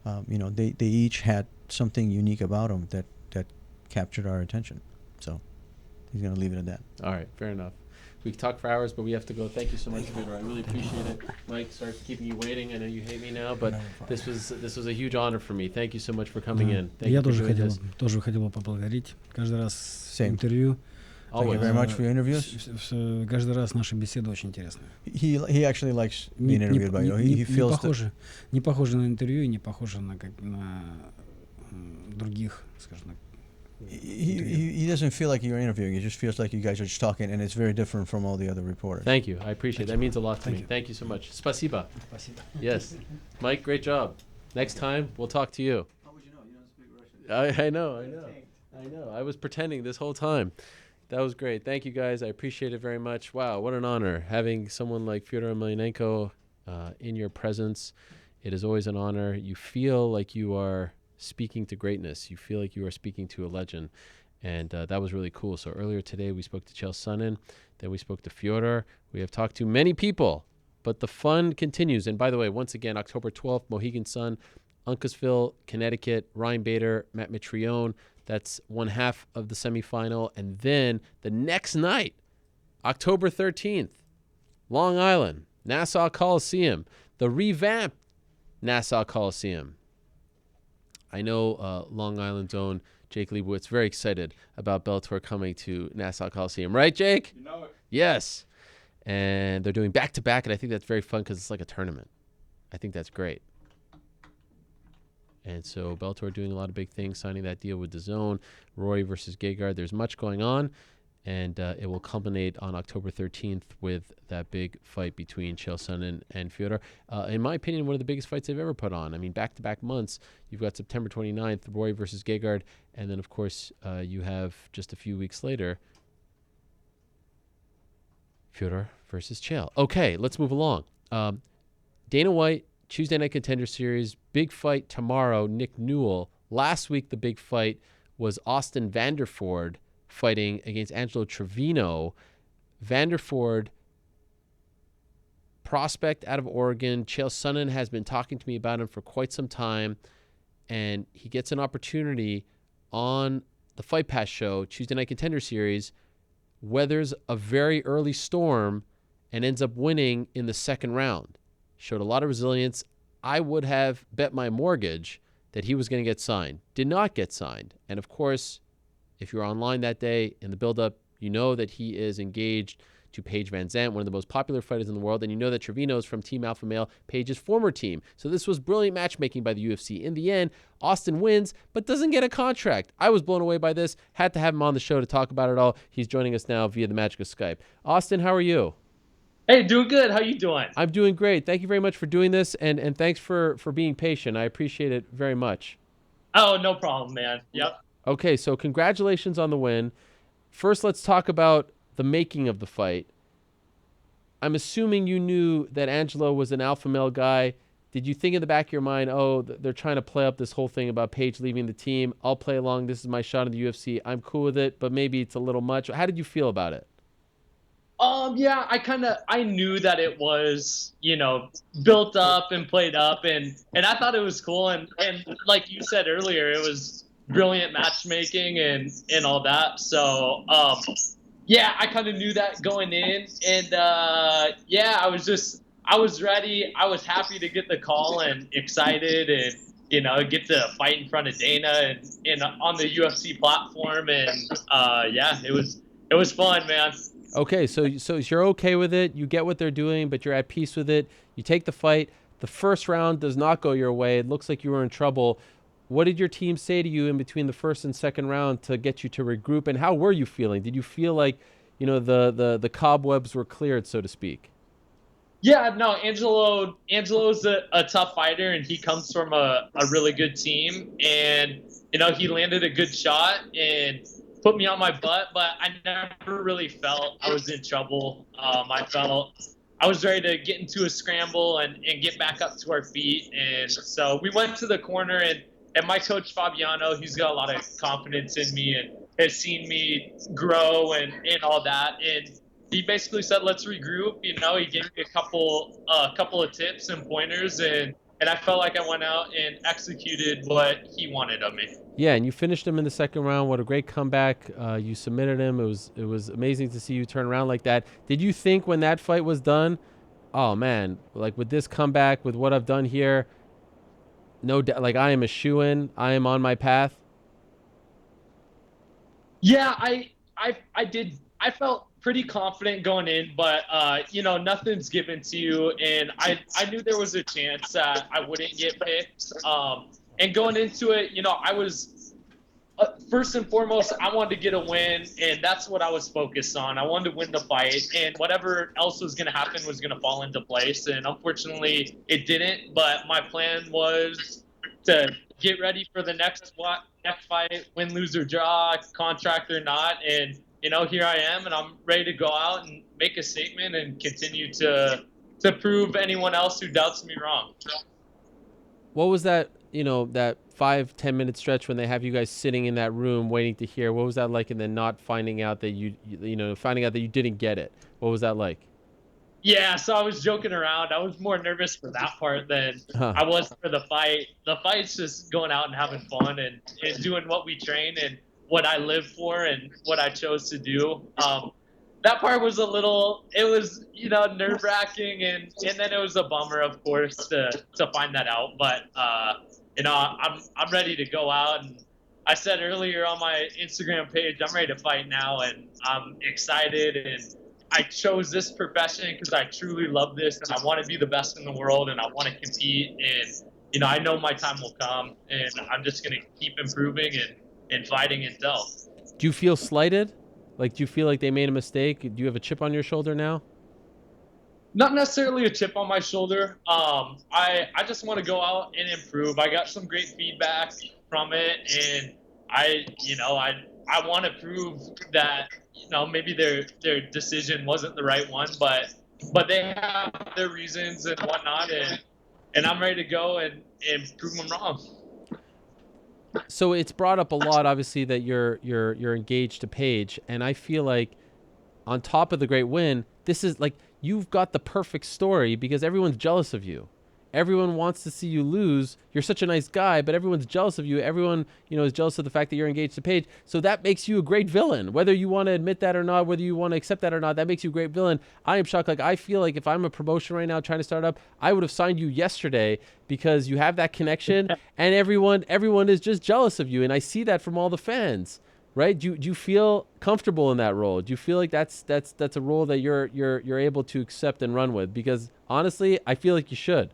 They each had something unique about them that captured our attention. So he's going to leave it at that. All right, fair enough. We could talk for hours, but we have to go. Thank you so much, Fedor. I really appreciate it. Mike, sorry for keeping you waiting. I know you hate me now, but this was a huge honor for me. Thank you so much for coming in. Thank Я you тоже хотел поблагодарить. Каждый раз интервью. Thank you very much for your interviews. Каждый раз наши беседы очень интересные. He actually likes being interviewed by you. He feels не похоже на интервью и не похоже на других, скажем так. He doesn't feel like you're interviewing. He just feels like you guys are just talking, and it's very different from all the other reporters. Thank you. I appreciate it. That means a lot to me. Thank you so much. Spasiba. Yes. Mike, great job. Next time, we'll talk to you. How would you know? You don't speak Russian. I know. I was pretending this whole time. That was great. Thank you, guys. I appreciate it very much. Wow, what an honor having someone like Fedor Emelianenko in your presence. It is always an honor. You feel like you are speaking to greatness. You feel like you are speaking to a legend. And that was really cool. So earlier today, we spoke to Chael Sonnen. Then we spoke to Fedor. We have talked to many people, but the fun continues. And by the way, once again, October 12th, Mohegan Sun, Uncasville, Connecticut, Ryan Bader, Matt Mitrione. That's one half of the semifinal. And then the next night, October 13th, Long Island, Nassau Coliseum, the revamped Nassau Coliseum. I know Long Island's own Jake Leibowitz very excited about Bellator coming to Nassau Coliseum. Right, Jake? You know it. Yes. And they're doing back-to-back, and I think that's very fun because it's like a tournament. I think that's great. And so Bellator doing a lot of big things, signing that deal with DAZN, Roy versus Gegard. There's much going on, and it will culminate on October 13th with that big fight between Chael Sonnen and Fedor. In my opinion, one of the biggest fights they've ever put on. I mean, back-to-back months. You've got September 29th, Roy versus Gegard, and then, of course, you have just a few weeks later, Fedor versus Chael. Okay, let's move along. Dana White, Tuesday Night Contender Series, big fight tomorrow, Nick Newell. Last week, the big fight was Austin Vandeford fighting against Angelo Trevino. Vandeford, prospect out of Oregon. Chael Sonnen has been talking to me about him for quite some time, and he gets an opportunity on the Fight Pass show, Tuesday Night Contender Series, weathers a very early storm and ends up winning in the second round. Showed a lot of resilience. I would have bet my mortgage that he was going to get signed. Did not get signed. And of course, if you're online that day in the build-up, you know that he is engaged to Paige VanZant, one of the most popular fighters in the world, and you know that Trevino is from Team Alpha Male, Paige's former team. So this was brilliant matchmaking by the UFC. In the end, Austin wins, but doesn't get a contract. I was blown away by this. Had to have him on the show to talk about it all. He's joining us now via the magic of Skype. Austin, how are you? Hey, doing good. How you doing? I'm doing great. Thank you very much for doing this, and thanks for being patient. I appreciate it very much. Oh, no problem, man. Yep. Okay, so congratulations on the win. First, let's talk about the making of the fight. I'm assuming you knew that Angelo was an alpha male guy. Did you think in the back of your mind, oh, they're trying to play up this whole thing about Paige leaving the team? I'll play along. This is my shot in the UFC. I'm cool with it, but maybe it's a little much. How did you feel about it? Yeah, I knew that it was, built up and played up, and I thought it was cool, and like you said earlier, it was brilliant matchmaking and all that. So yeah, I kind of knew that going in, and yeah, I was ready. I was happy to get the call and excited, and get to fight in front of Dana and on the UFC platform, and yeah, it was fun, man. Okay, so you're okay with it. You get what they're doing, but you're at peace with it. You take the fight. The first round does not go your way. It looks like you were in trouble. What did your team say to you in between the first and second round to get you to regroup? And how were you feeling? Did you feel like, the cobwebs were cleared, so to speak? Yeah, no, Angelo's a tough fighter, and he comes from a really good team, and he landed a good shot and put me on my butt, but I never really felt I was in trouble. I felt I was ready to get into a scramble and get back up to our feet, and so we went to the corner, and my coach Fabiano, he's got a lot of confidence in me and has seen me grow and all that, and he basically said, let's regroup. He gave me a couple of tips and pointers, and I felt like I went out and executed what he wanted of me. Yeah, and you finished him in the second round. What a great comeback. You submitted him. It was amazing to see you turn around like that. Did you think when that fight was done, oh man, like with this comeback, with what I've done here, no, like I am a shoo-in. I am on my path. Yeah, I did. I felt pretty confident going in, but nothing's given to you, and I knew there was a chance that I wouldn't get picked. And going into it, I was first and foremost, I wanted to get a win, and that's what I was focused on. I wanted to win the fight, and whatever else was going to happen was going to fall into place. And unfortunately, it didn't. But my plan was to get ready for the next fight, win, lose, or draw, contract or not. And here I am, and I'm ready to go out and make a statement and continue to prove anyone else who doubts me wrong. What was that? That 5-10 minute stretch when they have you guys sitting in that room waiting to hear. What was that like? And then not finding out that finding out that you didn't get it. What was that like? Yeah, so I was joking around. I was more nervous for that part than I was for the fight. The fight's just going out and having fun and doing what we train and what I live for and what I chose to do. That part was nerve wracking, and then it was a bummer, of course, to find that out. But I'm ready to go out, and I said earlier on my Instagram page, I'm ready to fight now, and I'm excited, and I chose this profession because I truly love this, and I want to be the best in the world, and I want to compete, and I know my time will come, and I'm just going to keep improving and fighting until. Do you feel slighted? Like, do you feel like they made a mistake? Do you have a chip on your shoulder now? Not necessarily a chip on my shoulder. I just want to go out and improve. I got some great feedback from it, and I want to prove that maybe their decision wasn't the right one, but they have their reasons and whatnot, and I'm ready to go and prove them wrong. So it's brought up a lot, obviously, that you're engaged to Paige, and I feel like on top of the great win, this is like you've got the perfect story because everyone's jealous of you. Everyone wants to see you lose. You're such a nice guy, but everyone's jealous of you. Everyone, is jealous of the fact that you're engaged to Paige. So that makes you a great villain. Whether you want to admit that or not, whether you want to accept that or not, that makes you a great villain. I am shocked. Like, I feel like if I'm a promotion right now trying to start up, I would have signed you yesterday because you have that connection and everyone is just jealous of you. And I see that from all the fans, right? Do you feel comfortable in that role? Do you feel like that's a role that you're able to accept and run with? Because honestly, I feel like you should.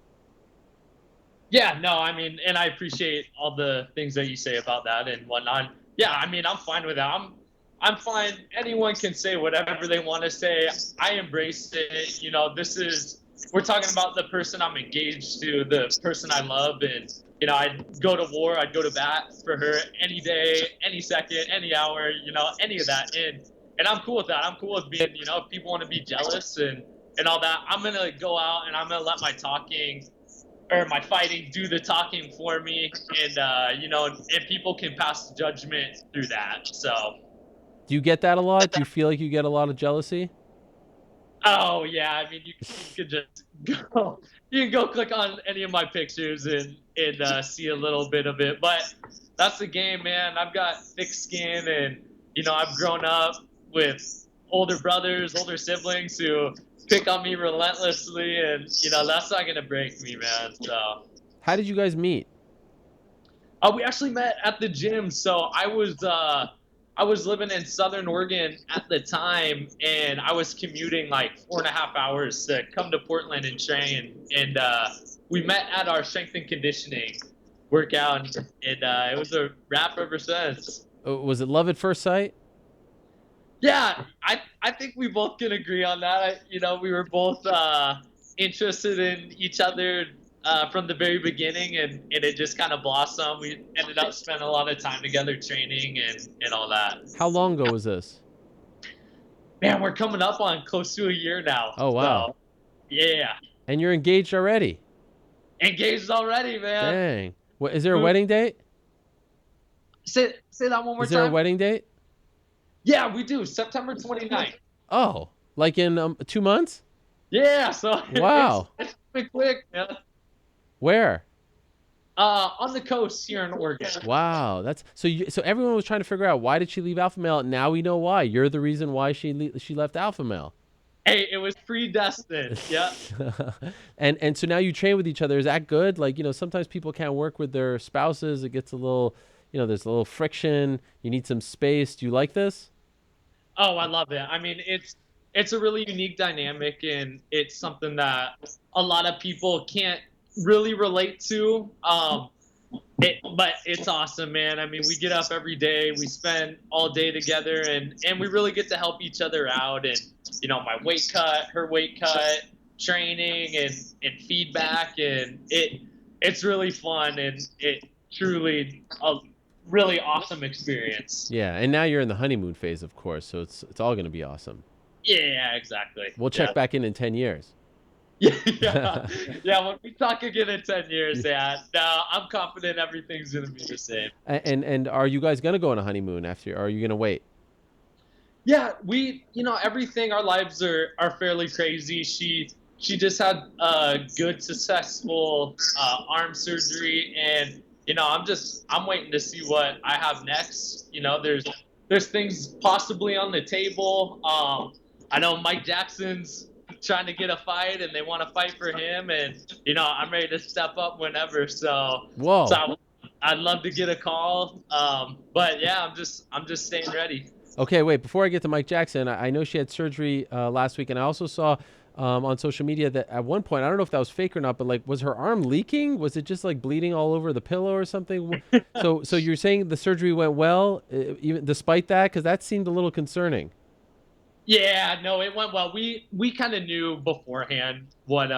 Yeah, no, I mean, and I appreciate all the things that you say about that and whatnot. Yeah, I mean, I'm fine with that. I'm fine. Anyone can say whatever they want to say. I embrace it. This is we're talking about the person I'm engaged to, the person I love, and you know, I'd go to war, I'd go to bat for her any day, any second, any hour, you know, any of that. And I'm cool with that. I'm cool with being, you know, if people want to be jealous and all that, I'm gonna go out and I'm gonna let my talking or my fighting do the talking for me, and you know, and people can pass judgment through that. So. Do you get that a lot? Do you feel like you get a lot of jealousy? Oh yeah, I mean, you could just go. You can go click on any of my pictures and see a little bit of it. But that's the game, man. I've got thick skin, and you know, I've grown up with older brothers, older siblings who pick on me relentlessly, and you know, that's not gonna break me, man. So. How did you guys meet? We actually met at the gym. So I was living in Southern Oregon at the time, and I was commuting like 4.5 hours to come to Portland and train. And we met at our strength and conditioning workout, and it was a wrap ever since. Was it love at first sight? Yeah, I think we both can agree on that. You know, we were both interested in each other from the very beginning, and it just kind of blossomed. We ended up spending a lot of time together training and all that. How long ago was this? Man, we're coming up on close to a year now. Oh, wow. So, yeah. And you're engaged already? Engaged already, man. Dang. What, is there a wedding date? Say that one more time. Is there a wedding date? Yeah, we do. September 29th. Oh, like in 2 months? Yeah, so wow. It's been quick, man. Where? On the coast here in Oregon. Wow, that's so. So everyone was trying to figure out why did she leave Alpha Male. Now we know why. You're the reason why she left Alpha Male. Hey, it was predestined. Yeah. and so now you train with each other. Is that good? Like, you know, sometimes people can't work with their spouses. It gets a little, you know, there's a little friction. You need some space. Do you like this? Oh, I love it. I mean, it's a really unique dynamic, and it's something that a lot of people can't really relate to. But it's awesome, man. I mean, we get up every day, we spend all day together, and we really get to help each other out. And you know, my weight cut, her weight cut, training, and feedback, and it's really fun, and it truly a really awesome experience. Yeah, and now you're in the honeymoon phase, of course, so it's all going to be awesome. Yeah, exactly. We'll check back in 10 years. Yeah. When we talk again in 10 years, no, I'm confident everything's gonna be the same. And are you guys gonna go on a honeymoon after, or are you gonna wait? Yeah, we, you know, everything. Our lives are fairly crazy. She just had a good, successful arm surgery, and you know, I'm waiting to see what I have next. You know, there's things possibly on the table. I know Mike Jackson's trying to get a fight, and they want to fight for him, and you know, I'm ready to step up whenever. So, whoa, so I'd love to get a call. But yeah, I'm just staying ready. Okay, wait. Before I get to Mike Jackson, I know she had surgery last week, and I also saw on social media that at one point, I don't know if that was fake or not, but like, was her arm leaking? Was it just like bleeding all over the pillow or something? So you're saying the surgery went well, even despite that, because that seemed a little concerning. Yeah, no, it went well. We kind of knew beforehand what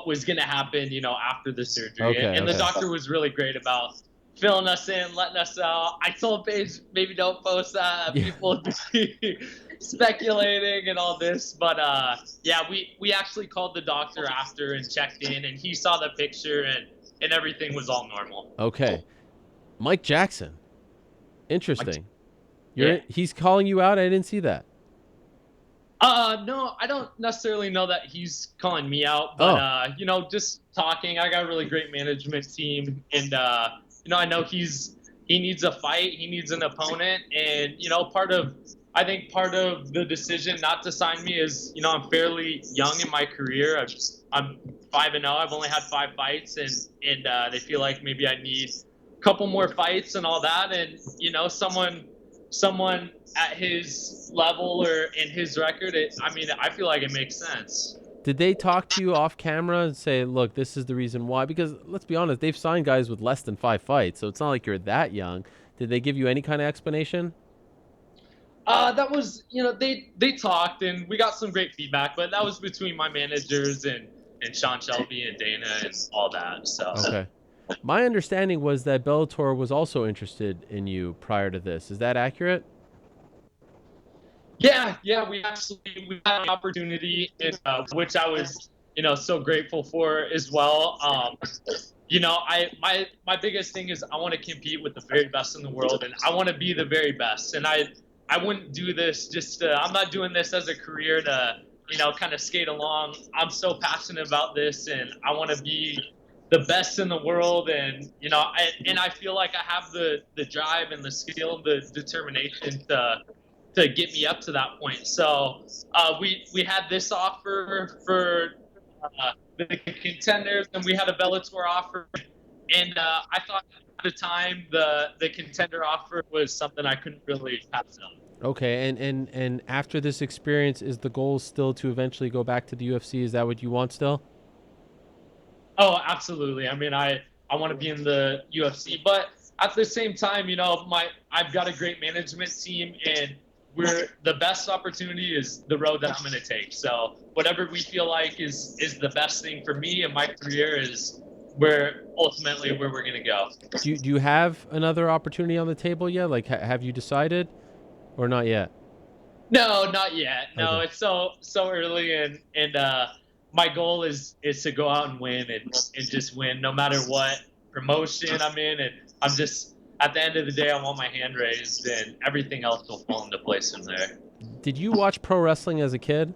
was gonna happen, you know, after the surgery, and the doctor was really great about filling us in, letting us know. I told Paige maybe don't post that. People would be speculating and all this, but yeah, we actually called the doctor after and checked in, and he saw the picture, and everything was all normal. Okay, Mike Jackson, interesting. He's calling you out. I didn't see that. No, I don't necessarily know that he's calling me out, but you know, just talking. I got a really great management team, and you know, I know he needs a fight, he needs an opponent, and you know, I think part of the decision not to sign me is, you know, I'm fairly young in my career. I'm 5-0. I've only had 5 fights, and they feel like maybe I need a couple more fights and all that, and you know, someone at his level or in his record, I feel like it makes sense. Did they talk to you off camera and say, look, this is the reason why? Because let's be honest, they've signed guys with less than 5 fights, so it's not like you're that young. Did they give you any kind of explanation? That was, they talked and we got some great feedback, but that was between my managers and Sean Shelby and Dana and all that. So Okay. My understanding was that Bellator was also interested in you prior to this. Is that accurate? Yeah, we had an opportunity, which I was, so grateful for as well. My biggest thing is I want to compete with the very best in the world, and I want to be the very best. And I wouldn't do this just I'm not doing this as a career to, kind of skate along. I'm so passionate about this, and I want to be the best in the world. And, I feel like I have the drive and the skill and the determination to get me up to that point. So we had this offer for the Contenders, and we had a Bellator offer. And I thought at the time the Contender offer was something I couldn't really pass up. Okay, and after this experience, is the goal still to eventually go back to the UFC? Is that what you want still? Oh, absolutely. I mean, I want to be in the UFC, but at the same time, I've got a great management team, and the best opportunity is the road that I'm going to take. So whatever we feel like is the best thing for me and my career is ultimately where we're going to go. Do you have another opportunity on the table yet? Like, have you decided, or not yet? No, not yet. No, Okay. it's so early, and my goal is to go out and win and just win no matter what promotion I'm in, and I'm just at the end of the day I want my hand raised, and everything else will fall into place from there. Did you watch pro wrestling as a kid?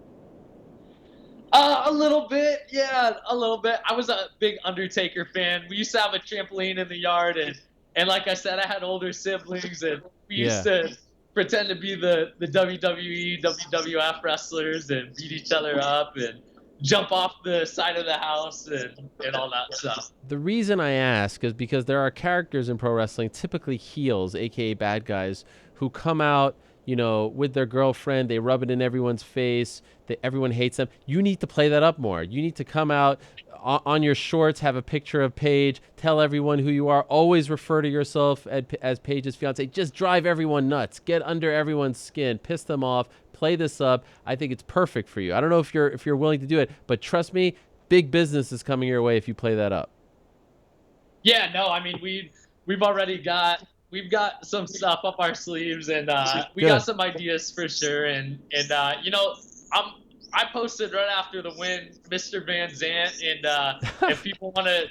A little bit, yeah, a little bit. I was a big Undertaker fan. We used to have a trampoline in the yard, and like I said, I had older siblings, and we used to pretend to be the WWE, WWF wrestlers and beat each other up and jump off the side of the house and all that stuff. The reason I ask is because there are characters in pro wrestling, typically heels, aka bad guys, who come out, with their girlfriend, they rub it in everyone's face, everyone hates them. You need to play that up more. You need to come out on your shorts, have a picture of Paige, tell everyone who you are, always refer to yourself as Paige's fiance. Just drive everyone nuts, get under everyone's skin, piss them off, play this up. I think it's perfect for you. I don't know if you're willing to do it, but trust me, big business is coming your way if you play that up. I'm mean, we've got some stuff up our sleeves, and we got some ideas for sure. And I posted right after the win, Mr. VanZant, and if people want to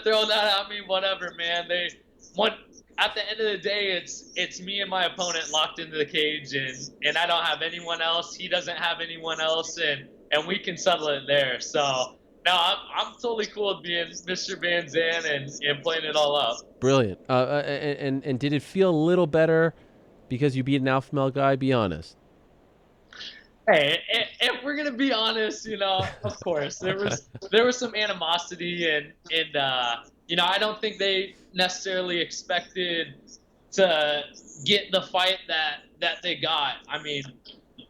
throw that at me, whatever, man. At the end of the day, it's me and my opponent locked into the cage, and I don't have anyone else. He doesn't have anyone else, and we can settle it there. So. No, I'm totally cool with being Mr. VanZant and playing it all up. Brilliant. And did it feel a little better because you beat an alpha male guy? Be honest. Hey, if we're gonna be honest, of course there was some animosity, and I don't think they necessarily expected to get the fight that they got. I mean,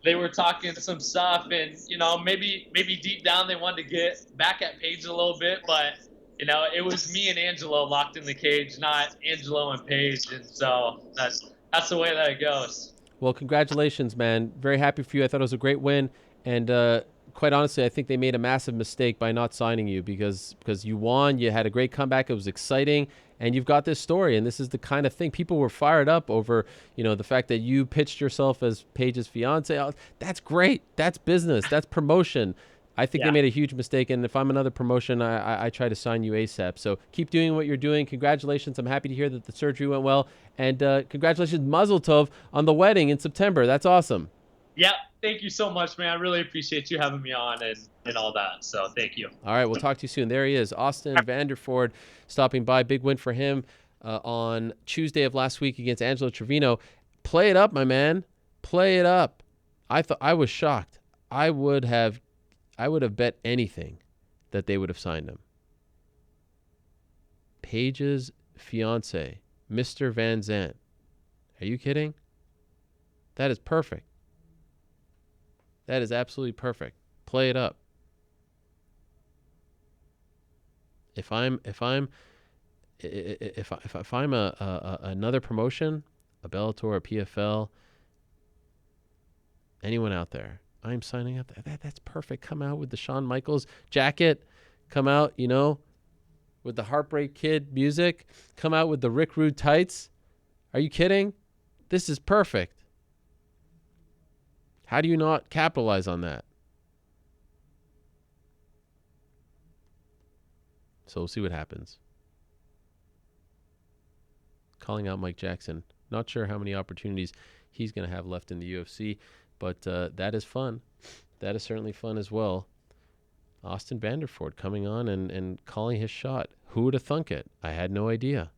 they were talking some stuff, and maybe deep down they wanted to get back at Paige a little bit, but it was me and Angelo locked in the cage, not Angelo and Paige, and so that's the way that it goes. Well, congratulations, man. Very happy for you. I thought it was a great win, and quite honestly, I think they made a massive mistake by not signing you because you won. You had a great comeback. It was exciting. And you've got this story, and this is the kind of thing people were fired up over, the fact that you pitched yourself as Paige's fiance. That's great. That's business. That's promotion. I think they made a huge mistake, and if I'm another promotion, I try to sign you ASAP. So keep doing what you're doing. Congratulations. I'm happy to hear that the surgery went well, and congratulations, Mazel Tov, on the wedding in September. That's awesome. Yeah, thank you so much, man. I really appreciate you having me on and all that. So thank you. All right, we'll talk to you soon. There he is, Austin Vandeford, stopping by. Big win for him on Tuesday of last week against Angelo Trevino. Play it up, my man. Play it up. I was shocked. I would have bet anything that they would have signed him. Paige's fiance, Mr. VanZant. Are you kidding? That is perfect. That is absolutely perfect. Play it up. If I'm another promotion, a Bellator, a PFL, Anyone out there? I'm signing up. That's perfect. Come out with the Shawn Michaels jacket. Come out, with the Heartbreak Kid music. Come out with the Rick Rude tights. Are you kidding? This is perfect. How do you not capitalize on that? So we'll see what happens. Calling out Mike Jackson. Not sure how many opportunities he's going to have left in the UFC, but that is fun. That is certainly fun as well. Austin Vandeford coming on and calling his shot. Who would have thunk it? I had no idea.